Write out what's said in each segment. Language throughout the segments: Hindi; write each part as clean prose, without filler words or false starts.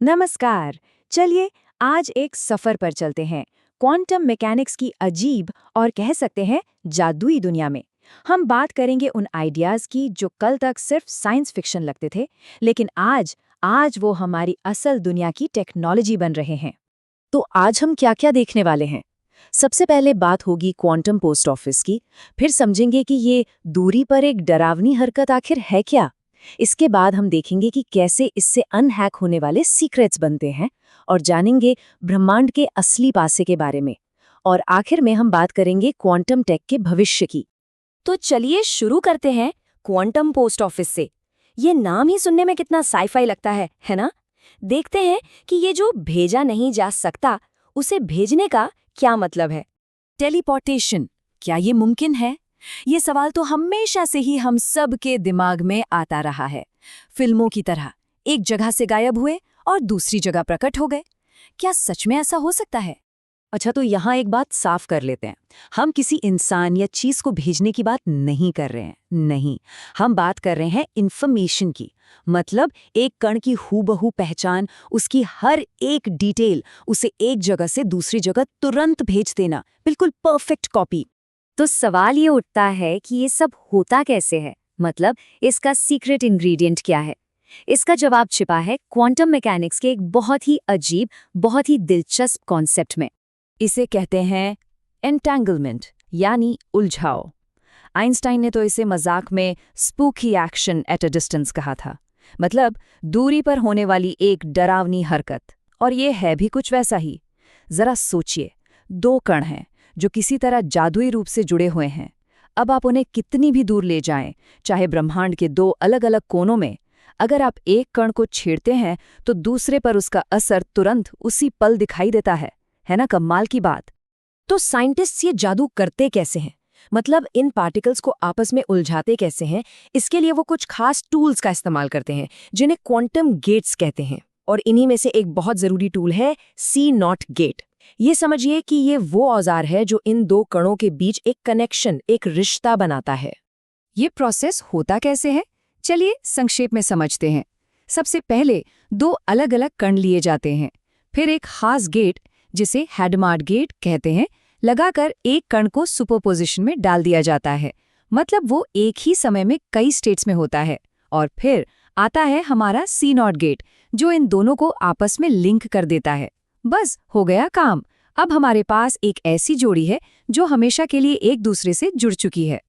नमस्कार। चलिए आज एक सफर पर चलते हैं क्वांटम मैकेनिक्स की अजीब और कह सकते हैं जादुई दुनिया में। हम बात करेंगे उन आइडियाज की जो कल तक सिर्फ साइंस फिक्शन लगते थे, लेकिन आज आज वो हमारी असल दुनिया की टेक्नोलॉजी बन रहे हैं। तो आज हम क्या क्या देखने वाले हैं? सबसे पहले बात होगी क्वांटम पोस्ट ऑफिस की, फिर समझेंगे कि ये दूरी पर एक डरावनी हरकत आखिर है क्या। इसके बाद हम देखेंगे कि कैसे इससे अनहैक होने वाले सीक्रेट्स बनते हैं और जानेंगे ब्रह्मांड के असली पासे के बारे में। और आखिर में हम बात करेंगे क्वांटम टेक के भविष्य की। तो चलिए शुरू करते हैं क्वांटम पोस्ट ऑफिस से। ये नाम ही सुनने में कितना साईफाई लगता है ना? देखते हैं कि ये जो भेजा नहीं जा सकता, उसे भेजने का क्या मतलब है। टेलीपोर्टेशन, क्या ये मुमकिन है? ये सवाल तो हमेशा से ही हम सब के दिमाग में आता रहा है। फिल्मों की तरह एक जगह से गायब हुए और दूसरी जगह प्रकट हो गए। क्या सच में ऐसा हो सकता है? अच्छा, तो यहाँ एक बात साफ कर लेते हैं। हम किसी इंसान या चीज को भेजने की बात नहीं कर रहे हैं। नहीं, हम बात कर रहे हैं इंफॉर्मेशन की। मतलब एक कण की हूबहू पहचान, उसकी हर एक डिटेल, उसे एक जगह से दूसरी जगह तुरंत भेज देना, बिल्कुल परफेक्ट कॉपी। तो सवाल ये उठता है कि ये सब होता कैसे है, मतलब इसका सीक्रेट इंग्रेडिएंट क्या है। इसका जवाब छिपा है क्वांटम मैकेनिक्स के एक बहुत ही अजीब, बहुत ही दिलचस्प कॉन्सेप्ट में। इसे कहते हैं एंटैंगलमेंट, यानी उलझाव। आइंस्टाइन ने तो इसे मजाक में spooky action at a distance कहा था। मतलब दूरी पर होने वाली एक डरावनी हरकत। और ये है भी कुछ वैसा ही। जरा सोचिए, दो कण हैं जो किसी तरह जादुई रूप से जुड़े हुए हैं। अब आप उन्हें कितनी भी दूर ले जाएं, चाहे ब्रह्मांड के दो अलग अलग कोनों में, अगर आप एक कण को छेड़ते हैं तो दूसरे पर उसका असर तुरंत उसी पल दिखाई देता है ना? कमाल की बात। तो साइंटिस्ट्स ये जादू करते कैसे हैं? मतलब इन पार्टिकल्स को आपस में उलझाते कैसे हैं? इसके लिए वो कुछ खास टूल्स का इस्तेमाल करते हैं, जिन्हें क्वांटम गेट्स कहते हैं। और इन्हीं में से एक बहुत जरूरी टूल है C0 गेट। ये समझिए कि ये वो औजार है जो इन दो कणों के बीच एक कनेक्शन, एक रिश्ता बनाता है। ये प्रोसेस होता कैसे है? चलिए संक्षेप में समझते हैं। सबसे पहले दो अलग अलग कण लिए जाते हैं, फिर एक खास गेट, जिसे हैडमार्ड गेट कहते हैं, लगाकर एक कण को सुपरपोजिशन में डाल दिया जाता है। मतलब वो एक ही समय में कई स्टेट्स में होता है। और फिर आता है हमारा C0 गेट, जो इन दोनों को आपस में लिंक कर देता है। बस हो गया काम। अब हमारे पास एक ऐसी जोड़ी है जो हमेशा के लिए एक दूसरे से जुड़ चुकी है।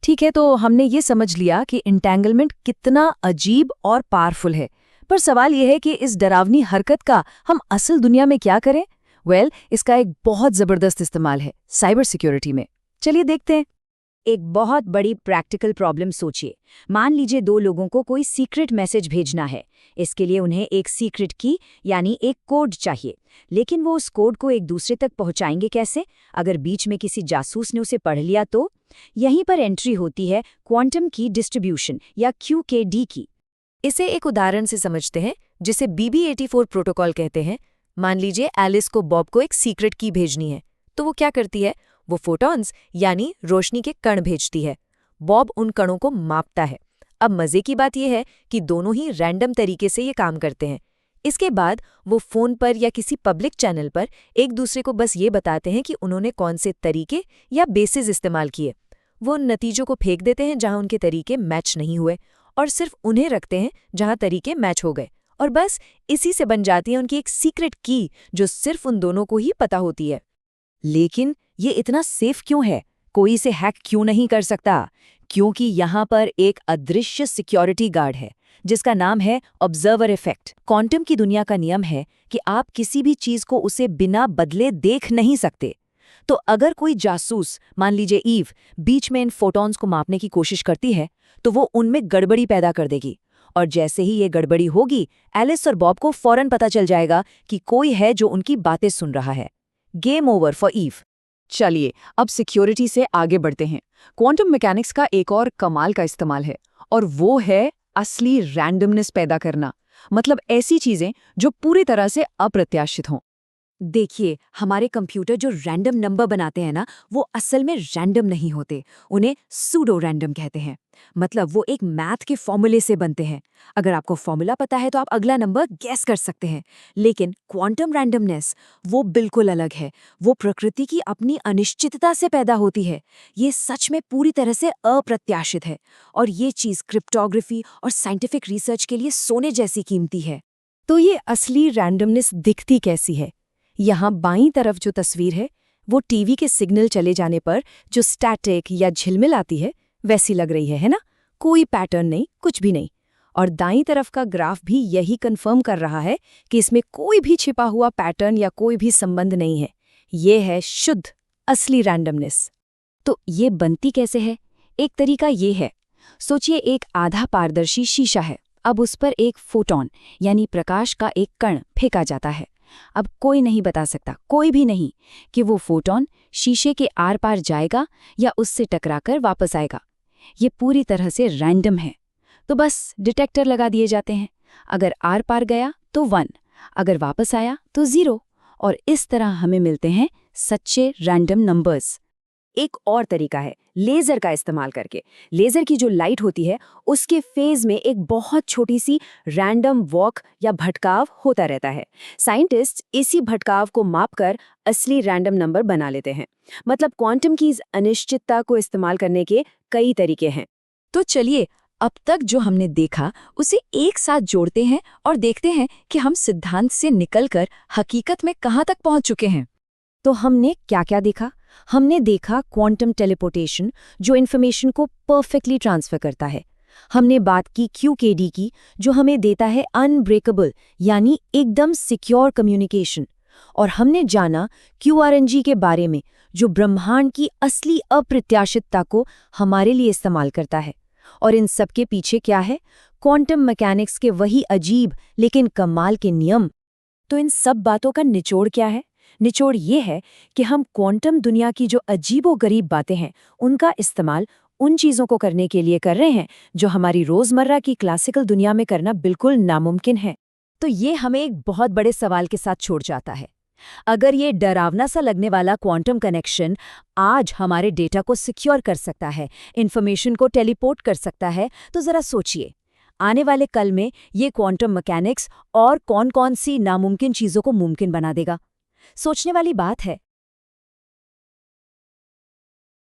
ठीक है, तो हमने ये समझ लिया कि इंटेंगलमेंट कितना अजीब और पावरफुल है। पर सवाल यह है कि इस डरावनी हरकत का हम असल दुनिया में क्या करें? इसका एक बहुत जबरदस्त इस्तेमाल है साइबर सिक्योरिटी में। चलिए देखते हैं। एक बहुत बड़ी प्रैक्टिकल प्रॉब्लम सोचिए। मान लीजिए दो लोगों को कोई सीक्रेट मैसेज भेजना है। इसके लिए उन्हें एक सीक्रेट की यानी एक कोड चाहिए, लेकिन वो उस कोड को एक दूसरे तक पहुंचाएंगे कैसे? अगर बीच में किसी जासूस ने उसे पढ़ लिया तो? यहीं पर एंट्री होती है क्वांटम की डिस्ट्रीब्यूशन या QKD की। इसे एक उदाहरण से समझते हैं, जिसे BB84 प्रोटोकॉल कहते हैं। मान लीजिए एलिस को बॉब को एक सीक्रेट की भेजनी है, तो वो क्या करती है? वो फोटॉन्स यानी रोशनी के कण भेजती है। बॉब उन कणों को मापता है। अब मजे की बात यह है कि दोनों ही रैंडम तरीके से ये काम करते हैं। इसके बाद वो फोन पर या किसी पब्लिक चैनल पर एक दूसरे को बस ये बताते हैं कि उन्होंने कौन से तरीके या बेसिस इस्तेमाल किए। वो उन नतीजों को फेंक देते हैं जहां उनके तरीके मैच नहीं हुए, और सिर्फ उन्हें रखते हैं जहां तरीके मैच हो गए। और बस इसी से बन जाती है उनकी एक सीक्रेट की, जो सिर्फ उन दोनों को ही पता होती है। लेकिन ये इतना सेफ क्यों है? कोई इसे हैक क्यों नहीं कर सकता? क्योंकि यहाँ पर एक अदृश्य सिक्योरिटी गार्ड है, जिसका नाम है ऑब्जर्वर इफेक्ट। क्वांटम की दुनिया का नियम है कि आप किसी भी चीज को उसे बिना बदले देख नहीं सकते। तो अगर कोई जासूस, मान लीजिए ईव, बीच में इन फोटॉन्स को मापने की कोशिश करती है, तो वो उनमें गड़बड़ी पैदा कर देगी। और जैसे ही ये गड़बड़ी होगी, एलिस और बॉब को फौरन पता चल जाएगा कि कोई है जो उनकी बातें सुन रहा है। Game over for eve. चलिए अब सिक्योरिटी से आगे बढ़ते हैं। क्वांटम मैकेनिक्स का एक और कमाल का इस्तेमाल है, और वो है असली रैंडमनेस पैदा करना। मतलब ऐसी चीजें जो पूरी तरह से अप्रत्याशित हों। देखिए, हमारे कंप्यूटर जो रैंडम नंबर बनाते हैं ना, वो असल में रैंडम नहीं होते। उन्हें सूडो रैंडम कहते हैं। मतलब वो एक मैथ के फॉर्मूले से बनते हैं। अगर आपको फॉर्मूला पता है तो आप अगला नंबर गैस कर सकते हैं। लेकिन क्वांटम रैंडमनेस वो बिल्कुल अलग है। वो प्रकृति की अपनी अनिश्चितता से पैदा होती है। ये सच में पूरी तरह से अप्रत्याशित है। और ये चीज़ क्रिप्टोग्राफी और साइंटिफिक रिसर्च के लिए सोने जैसी कीमती है। तो ये असली रैंडमनेस दिखती कैसी है? यहाँ बाईं तरफ जो तस्वीर है वो टीवी के सिग्नल चले जाने पर जो स्टैटिक या झिलमिल आती है वैसी लग रही है ना? कोई पैटर्न नहीं, कुछ भी नहीं। और दाईं तरफ का ग्राफ भी यही कंफर्म कर रहा है कि इसमें कोई भी छिपा हुआ पैटर्न या कोई भी संबंध नहीं है। ये है शुद्ध असली रैंडमनेस। तो ये बनती कैसे है? एक तरीका ये है, सोचिए एक आधा पारदर्शी शीशा है। अब उस पर एक फोटॉन यानी प्रकाश का एक कण फेंका जाता है। अब कोई नहीं बता सकता, कोई भी नहीं, कि वो फोटॉन शीशे के आर पार जाएगा या उससे टकराकर वापस आएगा। ये पूरी तरह से रैंडम है। तो बस डिटेक्टर लगा दिए जाते हैं। अगर आर पार गया तो 1, अगर वापस आया तो 0, और इस तरह हमें मिलते हैं सच्चे रैंडम नंबर्स। एक और तरीका है लेज़र का इस्तेमाल करके। लेज़र की जो लाइट होती है उसके फेज में एक बहुत छोटी सी रैंडम वॉक या भटकाव होता रहता है। साइंटिस्ट इसी भटकाव को मापकर असली रैंडम नंबर बना लेते हैं। मतलब क्वांटम की इस अनिश्चितता को इस्तेमाल करने के कई तरीके हैं। तो चलिए, अब तक जो हमने देखा उसे एक साथ जोड़ते हैं और देखते हैं कि हम सिद्धांत से निकलकर हकीकत में कहाँ तक पहुँच चुके हैं। तो हमने क्या क्या देखा? हमने देखा क्वांटम टेलीपोर्टेशन, जो इन्फॉर्मेशन को परफेक्टली ट्रांसफर करता है। हमने बात की QKD की, जो हमें देता है अनब्रेकेबल यानी एकदम सिक्योर कम्युनिकेशन। और हमने जाना QRNG के बारे में, जो ब्रह्मांड की असली अप्रत्याशितता को हमारे लिए इस्तेमाल करता है। और इन सब के पीछे क्या है? क्वांटम मैकेनिक्स के वही अजीब लेकिन कमाल के नियम। तो इन सब बातों का निचोड़ क्या है? निचोड़ ये है कि हम क्वांटम दुनिया की जो अजीबोगरीब बातें हैं उनका इस्तेमाल उन चीज़ों को करने के लिए कर रहे हैं जो हमारी रोज़मर्रा की क्लासिकल दुनिया में करना बिल्कुल नामुमकिन है। तो ये हमें एक बहुत बड़े सवाल के साथ छोड़ जाता है। अगर ये डरावना सा लगने वाला क्वांटम कनेक्शन आज हमारे डेटा को सिक्योर कर सकता है, इन्फॉर्मेशन को टेलीपोर्ट कर सकता है, तो ज़रा सोचिए, आने वाले कल में ये क्वांटम मैकेनिक्स और कौन-कौन सी नामुमकिन चीज़ों को मुमकिन बना देगा। सोचने वाली बात है।